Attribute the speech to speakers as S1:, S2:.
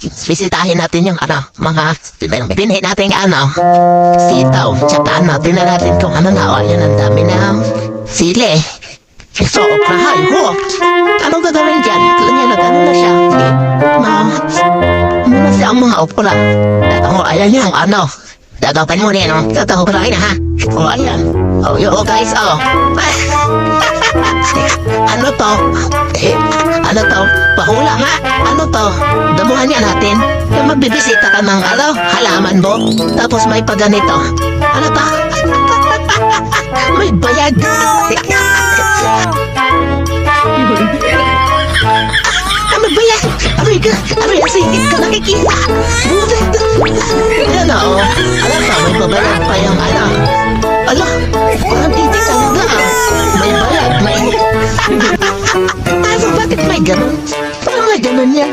S1: bisitahin natin yung mga binhi natin sitaw. Tsataan natin na natin kung ano na. O, yan ang dami na sili. So, prahay, ho. Anong gagawin dyan? Ganyan na gano'n na siya. Muna siya ang mga opula. O, ayan yung Dadapan mo rin, Tatahubrahin, ha? O, ayan. O, guys, Ano to? Ano to? Pahula nga. Ano to? Damuhan niya natin. Yung magbibisita ka ng halaman mo. Tapos may paganito. Ano to? May bayag. Ano ba yan? Aray, singit ka nakikita. Yan Alam ka, may babayag pa yung ang titik talaga May bayag, may... Bakit may ganun? Parang may ganun yan.